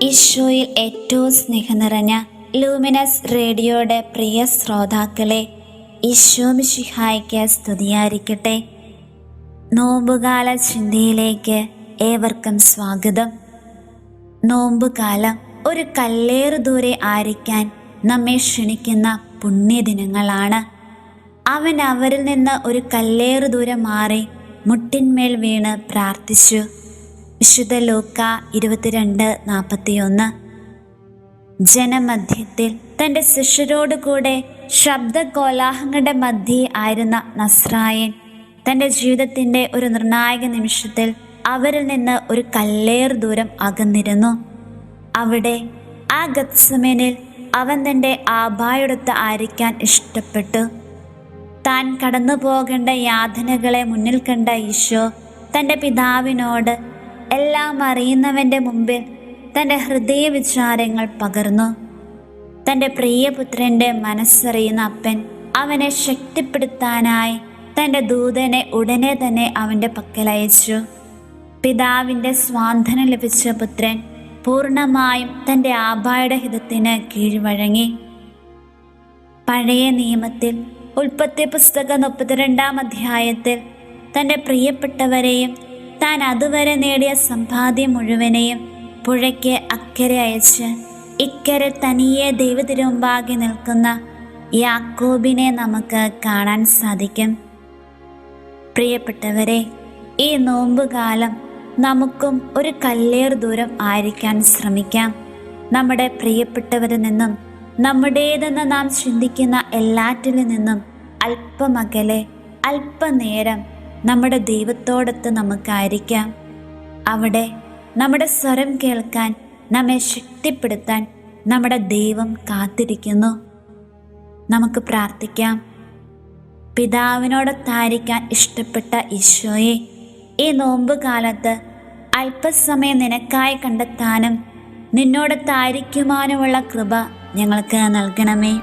ഈശോയിൽ ഏറ്റവും സ്നേഹം നിറഞ്ഞ ലൂമിനസ് റേഡിയോയുടെ പ്രിയ ശ്രോതാക്കളെ, ഈശോ മിശിഹായ്ക്ക് സ്തുതിയായിരിക്കട്ടെ. നോമ്പുകാല ചിന്തയിലേക്ക് ഏവർക്കും സ്വാഗതം. നോമ്പുകാലം ഒരു കല്ലേറു ദൂരെ ആയിരിക്കാൻ നമ്മെ ക്ഷണിക്കുന്ന പുണ്യദിനങ്ങളാണ്. അവൻ അവരിൽ നിന്ന് ഒരു കല്ലേറു ദൂരം മാറി മുട്ടിന്മേൽ വീണ് പ്രാർത്ഥിച്ചു. വിശുദ്ധ ലൂക്കാ 22:41. ജനമധ്യത്തിൽ തൻ്റെ ശിഷ്യരോടുകൂടെ ശബ്ദകോലാഹങ്ങളുടെ മധ്യേ ആയിരുന്ന നസ്രായൻ തൻ്റെ ജീവിതത്തിൻ്റെ ഒരു നിർണായക നിമിഷത്തിൽ അവരിൽ നിന്ന് ഒരു കല്ലേറ് ദൂരം അകന്നിരുന്നു. അവിടെ ആ ഗത്സമേനിൽ അവൻ തൻ്റെ ആബായോടൊത്ത് ആയിരിക്കാൻ ഇഷ്ടപ്പെട്ടു. താൻ കടന്നു പോകേണ്ട യാതനകളെ മുന്നിൽ കണ്ട ഈശോ തൻ്റെ പിതാവിനോട് എല്ലാം അറിയുന്നവൻ്റെ മുമ്പിൽ തൻ്റെ ഹൃദയ വിചാരങ്ങൾ പകർന്നു. തൻ്റെ പ്രിയപുത്രൻ്റെ മനസ്സറിയുന്ന അപ്പൻ അവനെ ശക്തിപ്പെടുത്താനായി തൻ്റെ ദൂതനെ ഉടനെ തന്നെ അവൻ്റെ പക്കലയച്ചു. പിതാവിൻ്റെ സ്വാന്തനം ലഭിച്ച പുത്രൻ പൂർണ്ണമായും തൻ്റെ ആബായുടെ ഹിതത്തിന് കീഴ്വഴങ്ങി. പഴയ നിയമത്തിൽ ഉൽപ്പത്തി പുസ്തകം 32-ാം അധ്യായത്തിൽ തൻ്റെ പ്രിയപ്പെട്ടവരെയും താൻ അതുവരെ നേടിയ സമ്പാദ്യം മുഴുവനെയും പുഴയ്ക്ക് അക്കരെ അയച്ച് ഇക്കരെ തനിയെ ദൈവത്തിരുമുമ്പാകെ നിൽക്കുന്ന യാക്കോബിനെ നമുക്ക് കാണാൻ സാധിക്കും. പ്രിയപ്പെട്ടവരെ, ഈ നോമ്പുകാലം നമുക്കും ഒരു കല്ലേറ് ദൂരം ആയിരിക്കാൻ ശ്രമിക്കാം. നമ്മുടെ പ്രിയപ്പെട്ടവരിൽ നിന്നും നമ്മുടേതെന്ന് നാം ചിന്തിക്കുന്ന എല്ലാറ്റിൽ നിന്നും അല്പമകലെ അല്പനേരം നമ്മുടെ ദൈവത്തോടൊത്ത് നമുക്കായിരിക്കാം. അവിടെ നമ്മുടെ സ്വരം കേൾക്കാൻ, നമ്മെ ശക്തിപ്പെടുത്താൻ നമ്മുടെ ദൈവം കാത്തിരിക്കുന്നു. നമുക്ക് പ്രാർത്ഥിക്കാം. പിതാവിനോടൊത്തായിരിക്കാൻ ഇഷ്ടപ്പെട്ട ഈശോയെ, ഈ നോമ്പുകാലത്ത് അല്പസമയം നിനക്കായി കണ്ടെത്താനും നിന്നോടൊത്തായിരിക്കുവാനുമുള്ള കൃപ ഞങ്ങൾക്ക് നൽകണമേ.